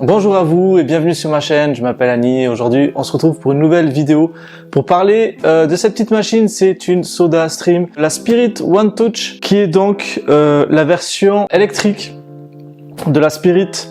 Bonjour à vous et bienvenue sur ma chaîne, je m'appelle Annie et aujourd'hui on se retrouve pour une nouvelle vidéo pour parler de cette petite machine. C'est une SodaStream, la Spirit One Touch, qui est donc la version électrique de la Spirit,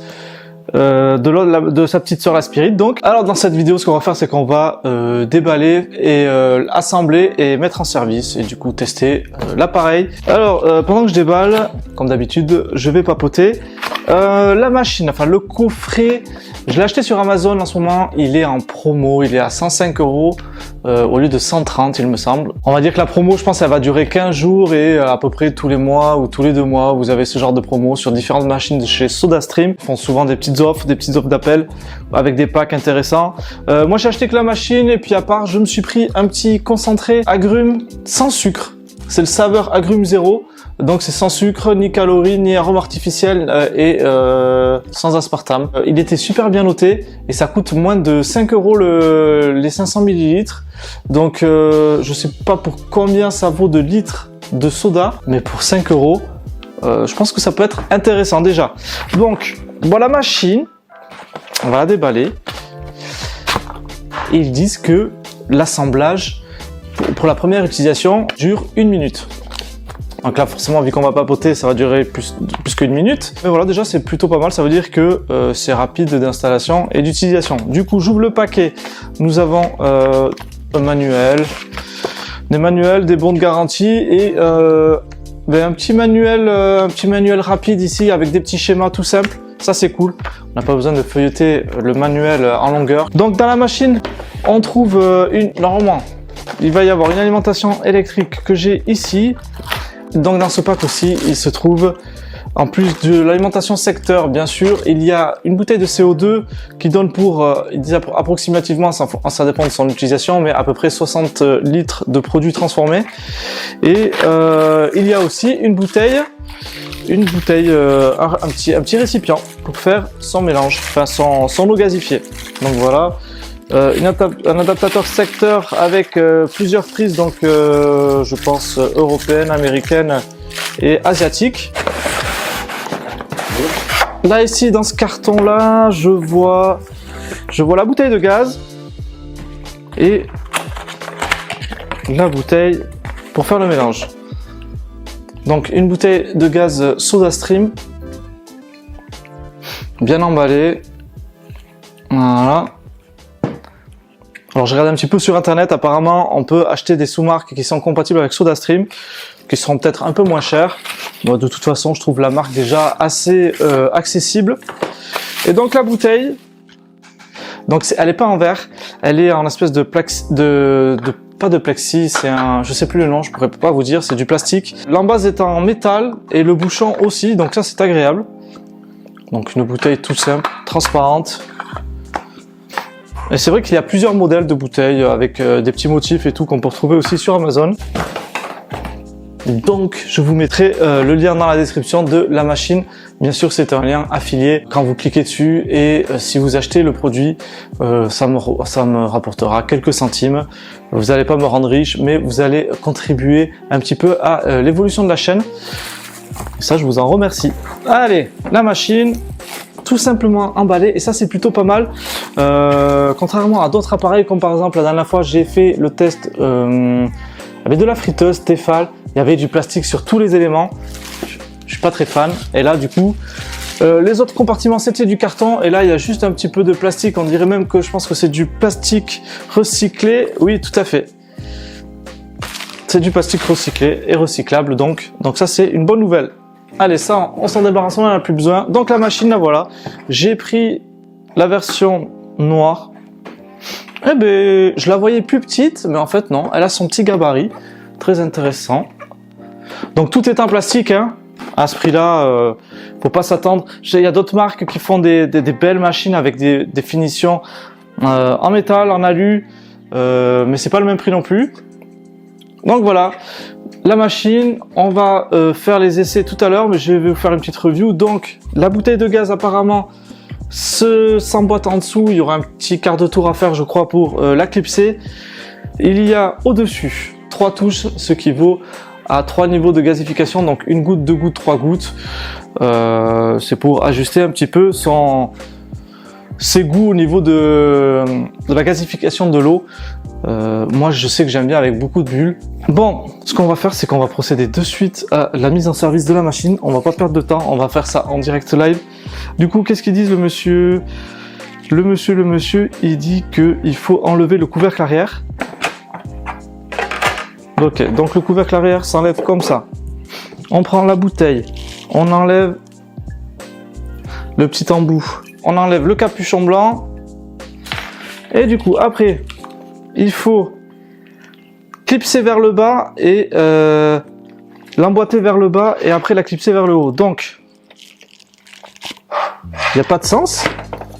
de sa petite sœur la Spirit. Donc, alors dans cette vidéo, ce qu'on va faire, c'est qu'on va déballer et assembler et mettre en service et du coup tester l'appareil. Alors pendant que je déballe, comme d'habitude, je vais papoter. La machine, enfin le coffret, je l'ai acheté sur Amazon en ce moment, il est en promo, il est à 105 € au lieu de 130 il me semble. On va dire que la promo, je pense, elle va durer 15 jours et à peu près tous les mois ou tous les 2 mois, vous avez ce genre de promo sur différentes machines de chez SodaStream. Ils font souvent des petites offres d'appel avec des packs intéressants. Moi j'ai acheté que la machine et puis à part, je me suis pris un petit concentré agrumes sans sucre. C'est le saveur agrumes 0. Donc c'est sans sucre, ni calories, ni arôme artificiel et sans aspartame. Il était super bien noté et ça coûte moins de 5 € les 500 ml. Donc je sais pas pour combien ça vaut de litres de soda, mais pour 5 €, je pense que ça peut être intéressant déjà. Donc bon, la machine, on va la déballer. Et ils disent que l'assemblage pour la première utilisation dure 1 minute. Donc là forcément, vu qu'on va papoter, ça va durer plus qu'une minute. Mais voilà, déjà c'est plutôt pas mal, ça veut dire que c'est rapide d'installation et d'utilisation. Du coup, j'ouvre le paquet. Nous avons un manuel, des manuels, des bons de garantie et un petit manuel rapide ici avec des petits schémas tout simples. Ça c'est cool, on n'a pas besoin de feuilleter le manuel en longueur. Donc dans la machine, on trouve normalement, il va y avoir une alimentation électrique que j'ai ici. Donc dans ce pack aussi, il se trouve, en plus de l'alimentation secteur, bien sûr, il y a une bouteille de CO2 qui donne pour, il dit approximativement, ça dépend de son utilisation, mais à peu près 60 litres de produits transformés. Et il y a aussi une bouteille, un petit récipient pour faire son mélange, enfin son eau gasifiée. Donc voilà. Un adaptateur secteur avec plusieurs prises, donc je pense européenne, américaine et asiatique. Là ici dans ce carton là, je vois la bouteille de gaz et la bouteille pour faire le mélange. Donc une bouteille de gaz SodaStream bien emballée. Voilà. Alors je regarde un petit peu sur internet, apparemment on peut acheter des sous-marques qui sont compatibles avec SodaStream, qui seront peut-être un peu moins chères. Bon, de toute façon je trouve la marque déjà assez accessible. Et donc la bouteille, donc elle n'est pas en verre, elle est en espèce de pas de plexi, c'est un, je sais plus le nom, je pourrais pas vous dire, c'est du plastique. L'embase est en métal et le bouchon aussi, donc ça c'est agréable. Donc une bouteille toute simple, transparente. Et c'est vrai qu'il y a plusieurs modèles de bouteilles avec des petits motifs et tout qu'on peut retrouver aussi sur Amazon. Donc je vous mettrai le lien dans la description de la machine. Bien sûr c'est un lien affilié quand vous cliquez dessus et si vous achetez le produit, ça me rapportera quelques centimes. Vous n'allez pas me rendre riche, mais vous allez contribuer un petit peu à l'évolution de la chaîne. Et ça je vous en remercie. Allez, la machine. Tout simplement emballé et ça c'est plutôt pas mal, contrairement à d'autres appareils comme par exemple la dernière fois j'ai fait le test avec de la friteuse Tefal, il y avait du plastique sur tous les éléments, je suis pas très fan et là du coup les autres compartiments c'était du carton et là il y a juste un petit peu de plastique, on dirait même que je pense que c'est du plastique recyclé, oui tout à fait, c'est du plastique recyclé et recyclable donc ça c'est une bonne nouvelle. Allez, ça, on s'en débarrasse, on n'en a plus besoin. Donc la machine, la voilà. J'ai pris la version noire. Eh ben, je la voyais plus petite, mais en fait non, elle a son petit gabarit. Très intéressant. Donc tout est en plastique, hein. À ce prix-là, faut pas s'attendre. Il y a d'autres marques qui font des belles machines avec des finitions en métal, en alu, mais c'est pas le même prix non plus. Donc voilà. La machine, on va faire les essais tout à l'heure, mais je vais vous faire une petite review. Donc, la bouteille de gaz apparemment s'emboîte en dessous. Il y aura un petit quart de tour à faire, je crois, pour la clipser. Il y a au-dessus 3 touches, ce qui vaut à 3 niveaux de gazification. Donc, 1 goutte, 2 gouttes, 3 gouttes. C'est pour ajuster un petit peu son ses goûts au niveau de la gasification de l'eau. Moi, je sais que j'aime bien avec beaucoup de bulles. Bon, ce qu'on va faire, c'est qu'on va procéder de suite à la mise en service de la machine. On va pas perdre de temps, on va faire ça en direct live. Du coup, qu'est-ce qu'ils disent le monsieur, il dit qu'il faut enlever le couvercle arrière. Ok, donc le couvercle arrière s'enlève comme ça. On prend la bouteille, on enlève le petit embout, on enlève le capuchon blanc. Et du coup, après, il faut clipser vers le bas et l'emboîter vers le bas et après la clipser vers le haut. Donc, il n'y a pas de sens.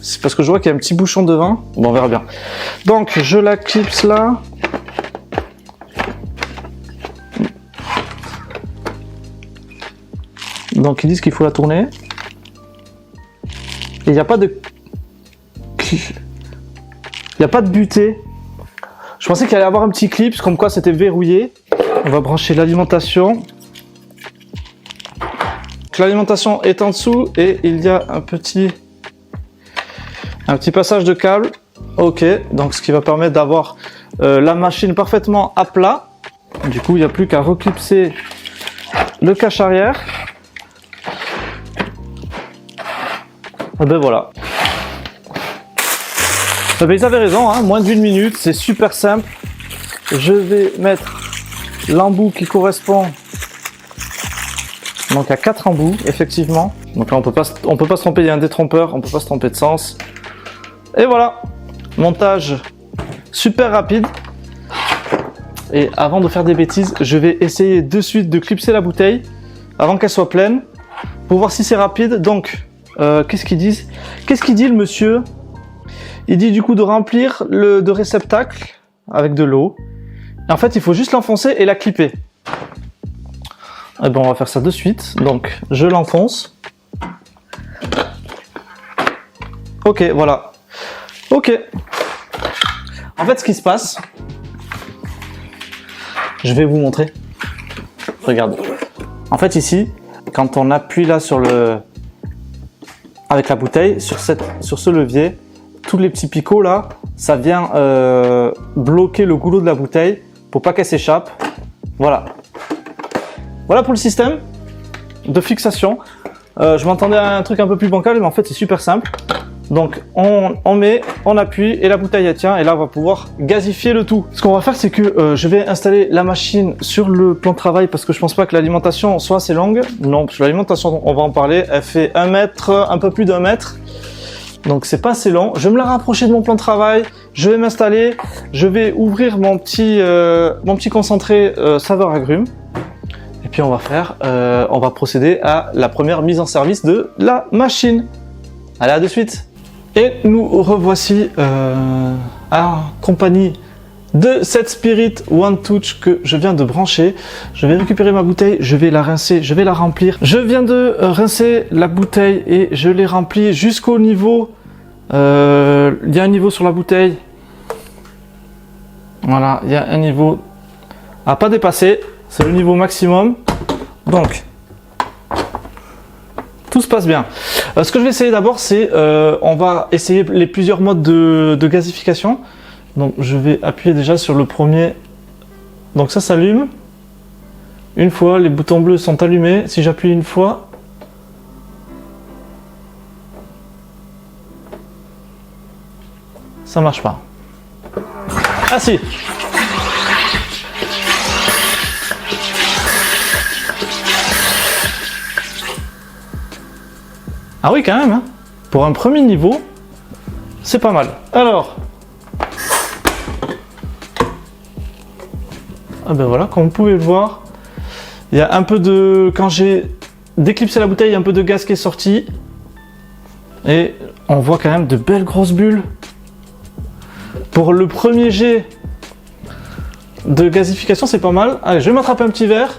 C'est parce que je vois qu'il y a un petit bouchon devant. Bon, on verra bien. Donc, je la clipse là. Donc, ils disent qu'il faut la tourner. Et il n'y a pas de... Il n'y a pas de butée. Je pensais qu'il allait y avoir un petit clip, comme quoi c'était verrouillé. On va brancher l'alimentation. L'alimentation est en dessous et il y a un petit passage de câble. Ok, donc ce qui va permettre d'avoir la machine parfaitement à plat. Du coup, il n'y a plus qu'à reclipser le cache arrière. Et ben voilà. Eh ben, ils avaient raison, hein, moins d'1 minute, c'est super simple. Je vais mettre l'embout qui correspond. Donc à 4 embouts, effectivement. Donc là on peut pas se tromper, il y a un détrompeur, on peut pas se tromper de sens. Et voilà, montage super rapide. Et avant de faire des bêtises, je vais essayer de suite de clipser la bouteille avant qu'elle soit pleine pour voir si c'est rapide. Donc, qu'est-ce qu'ils disent? Qu'est-ce qu'il dit le monsieur? Il dit du coup de remplir de réceptacle avec de l'eau. En fait, il faut juste l'enfoncer et la clipper. Et bon, on va faire ça de suite. Donc, je l'enfonce. Ok, voilà. Ok. En fait, ce qui se passe, je vais vous montrer. Regarde. En fait, ici, quand on appuie là sur avec la bouteille, sur ce levier, tous les petits picots là, ça vient bloquer le goulot de la bouteille pour pas qu'elle s'échappe. Voilà. Voilà pour le système de fixation. Je m'attendais à un truc un peu plus bancal, mais en fait c'est super simple. Donc on met, on appuie et la bouteille elle tient et là on va pouvoir gazifier le tout. Ce qu'on va faire c'est que je vais installer la machine sur le plan de travail parce que je pense pas que l'alimentation soit assez longue. Non, parce que l'alimentation on va en parler, elle fait 1 mètre, un peu plus d'1 mètre. Donc c'est pas assez long. Je vais me la rapprocher de mon plan de travail, je vais m'installer, je vais ouvrir mon petit concentré saveur agrumes. Et puis on va procéder à la première mise en service de la machine. Allez, à de suite. Et nous revoici en compagnie de cette Spirit One Touch que je viens de brancher. Je vais récupérer ma bouteille, je vais la rincer, je vais la remplir. Je viens de rincer la bouteille et je l'ai remplie jusqu'au niveau. Il y a un niveau sur la bouteille. Voilà, il y a un niveau à pas dépasser. C'est le niveau maximum. Donc, tout se passe bien. Ce que je vais essayer d'abord, c'est on va essayer les plusieurs modes de gazification. Donc je vais appuyer déjà sur le premier. Donc ça s'allume. Une fois, les boutons bleus sont allumés. Si j'appuie une fois, ça marche pas. Ah si. Ah oui, quand même, hein. Pour un premier niveau, c'est pas mal. Alors, ah ben voilà, comme vous pouvez le voir, il y a un peu de... Quand j'ai déclipsé la bouteille, il y a un peu de gaz qui est sorti. Et on voit quand même de belles grosses bulles. Pour le premier jet de gazification, c'est pas mal. Allez, je vais m'attraper un petit verre.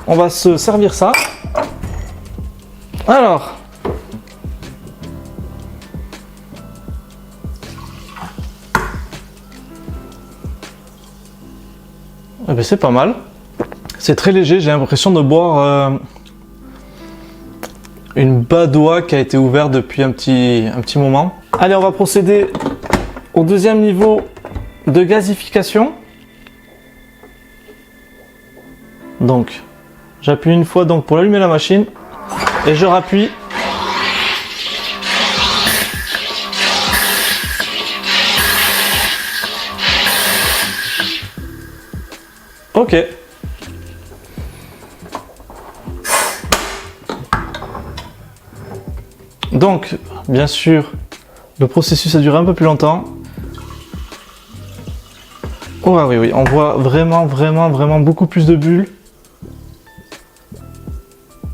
On va se servir ça. Alors, eh ben c'est pas mal. C'est très léger, j'ai l'impression de boire une badoie qui a été ouverte depuis un petit moment. Allez, on va procéder au deuxième niveau de gazification. Donc, j'appuie une fois donc pour allumer la machine et je rappuie. Ok. Donc, bien sûr, le processus a duré un peu plus longtemps. Oh oui, oui, on voit vraiment beaucoup plus de bulles.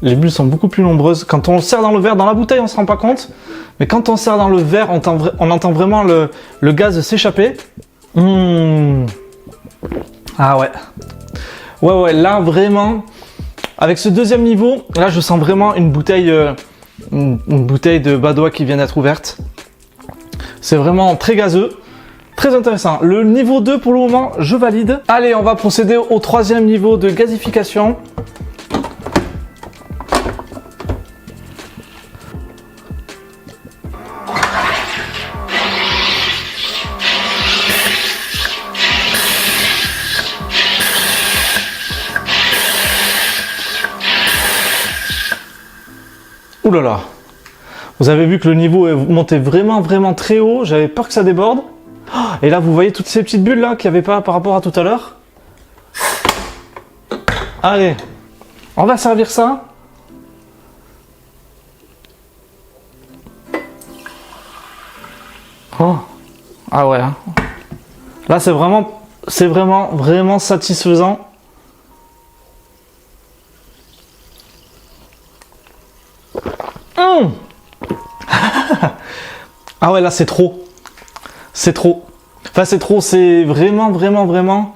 Les bulles sont beaucoup plus nombreuses. Quand on serre dans le verre, dans la bouteille, on se rend pas compte. Mais quand on serre dans le verre, on entend vraiment le gaz s'échapper. Ah ouais. Ouais, là vraiment, avec ce deuxième niveau, là je sens vraiment une bouteille de badoie qui vient d'être ouverte. C'est vraiment très gazeux, très intéressant. Le niveau 2 pour le moment, je valide. Allez, on va procéder au troisième niveau de gazification. Ouh là là, vous avez vu que le niveau est monté vraiment très haut, j'avais peur que ça déborde. Et là vous voyez toutes ces petites bulles là qu'il n'y avait pas par rapport à tout à l'heure. Allez, on va servir ça. Oh, ah ouais, là c'est vraiment satisfaisant. Ah ouais, là c'est trop. C'est trop. Enfin c'est trop, c'est vraiment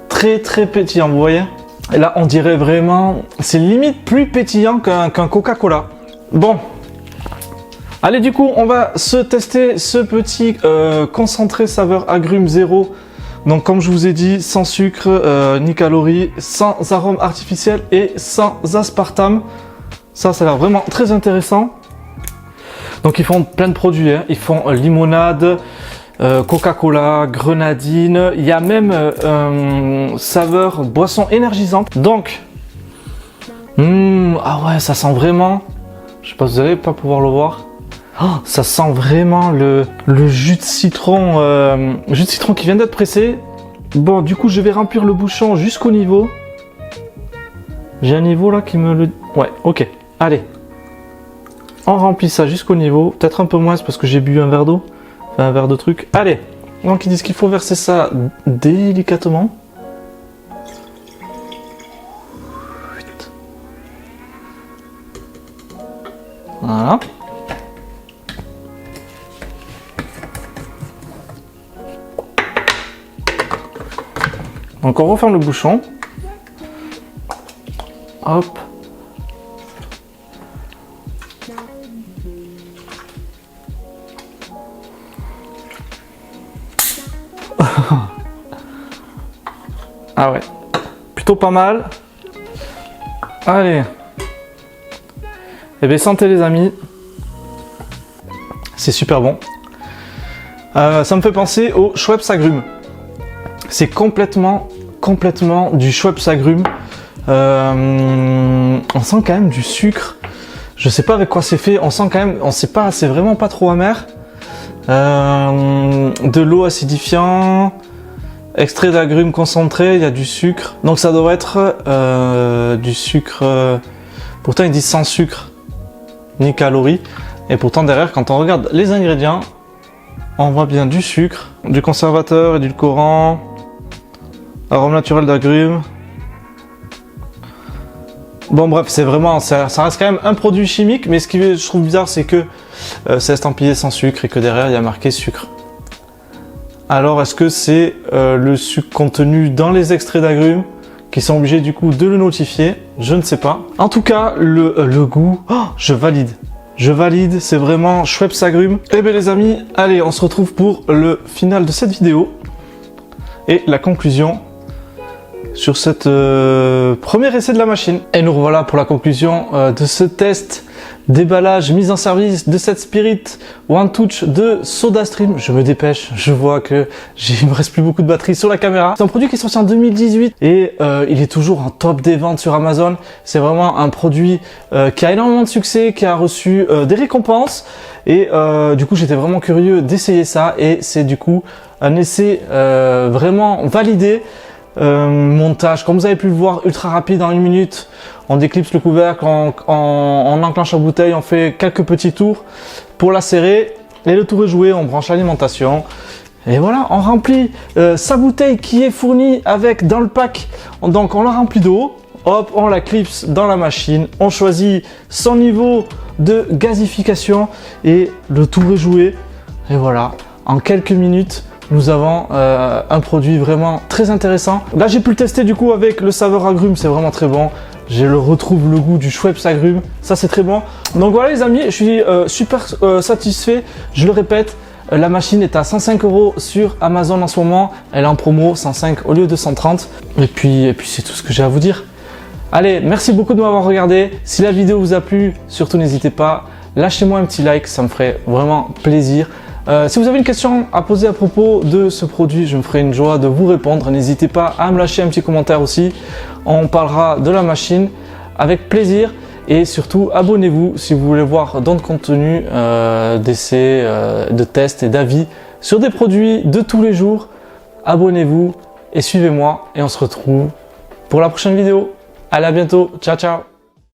très pétillant, vous voyez. Et là on dirait vraiment, c'est limite plus pétillant qu'un Coca-Cola. Bon. Allez, du coup on va se tester ce petit concentré saveur agrumes 0. Donc comme je vous ai dit, sans sucre, ni calories, sans arôme artificiel et sans aspartame. Ça a l'air vraiment très intéressant. Donc ils font plein de produits, hein. Ils font limonade, Coca-Cola, grenadine. Il y a même saveur boisson énergisante. Donc, ah ouais, ça sent vraiment. Je sais pas, vous allez pas pouvoir le voir. Oh, ça sent vraiment le jus de citron qui vient d'être pressé. Bon, du coup, je vais remplir le bouchon jusqu'au niveau. J'ai un niveau là qui me le. Ouais, ok. Allez. On remplit ça jusqu'au niveau, peut-être un peu moins parce que j'ai bu un verre d'eau, enfin un verre de truc. Allez, donc ils disent qu'il faut verser ça délicatement. Voilà. Donc on referme le bouchon. Hop. Ah ouais, plutôt pas mal. Allez. Eh bien, santé les amis. C'est super bon. Ça me fait penser au Schweppes agrumes. C'est complètement du Schweppes agrumes. On sent quand même du sucre. Je sais pas avec quoi c'est fait. On sent quand même, on sait pas, c'est vraiment pas trop amer. De l'eau acidifiant. Extrait d'agrumes concentré, il y a du sucre. Donc ça doit être du sucre. Pourtant ils disent sans sucre, ni calories. Et pourtant derrière, quand on regarde les ingrédients, on voit bien du sucre, du conservateur, édulcorant, arôme naturel d'agrumes. Bon bref, c'est vraiment, ça reste quand même un produit chimique, mais ce qui je trouve bizarre, c'est que c'est estampillé sans sucre et que derrière il y a marqué sucre. Alors est-ce que c'est le sucre contenu dans les extraits d'agrumes qui sont obligés du coup de le notifier? Je ne sais pas. En tout cas, le goût, oh, je valide. Je valide, c'est vraiment Schweppes agrumes. Eh bien les amis, allez, on se retrouve pour le final de cette vidéo et la conclusion sur cette premier essai de la machine. Et nous revoilà pour la conclusion de ce test déballage, mise en service de cette Spirit One Touch de SodaStream. Je me dépêche, je vois que il me reste plus beaucoup de batterie sur la caméra. C'est un produit qui est sorti en 2018 et il est toujours en top des ventes sur Amazon. C'est vraiment un produit qui a énormément de succès, qui a reçu des récompenses et du coup j'étais vraiment curieux d'essayer ça et c'est du coup un essai vraiment validé. Montage, comme vous avez pu le voir, ultra rapide en 1 minute. On déclipse le couvercle, on enclenche la bouteille, on fait quelques petits tours pour la serrer et le tour est joué. On branche l'alimentation et voilà, on remplit sa bouteille qui est fournie avec dans le pack. Donc on la remplit d'eau, hop, on la clipse dans la machine, on choisit son niveau de gazification et le tour est joué. Et voilà, en quelques minutes nous avons un produit vraiment très intéressant. Là j'ai pu le tester du coup avec le saveur agrumes, c'est vraiment très bon. Je retrouve le goût du Schweppes agrumes, ça c'est très bon. Donc voilà les amis, je suis super satisfait. Je le répète, la machine est à 105 € sur Amazon en ce moment. Elle est en promo, 105 au lieu de 130. Et puis c'est tout ce que j'ai à vous dire. Allez, merci beaucoup de m'avoir regardé. Si la vidéo vous a plu, surtout n'hésitez pas, lâchez-moi un petit like, ça me ferait vraiment plaisir. Si vous avez une question à poser à propos de ce produit, je me ferai une joie de vous répondre. N'hésitez pas à me lâcher un petit commentaire aussi. On parlera de la machine avec plaisir. Et surtout, abonnez-vous si vous voulez voir d'autres contenus d'essais, de tests et d'avis sur des produits de tous les jours. Abonnez-vous et suivez-moi et on se retrouve pour la prochaine vidéo. Allez, à bientôt. Ciao, ciao.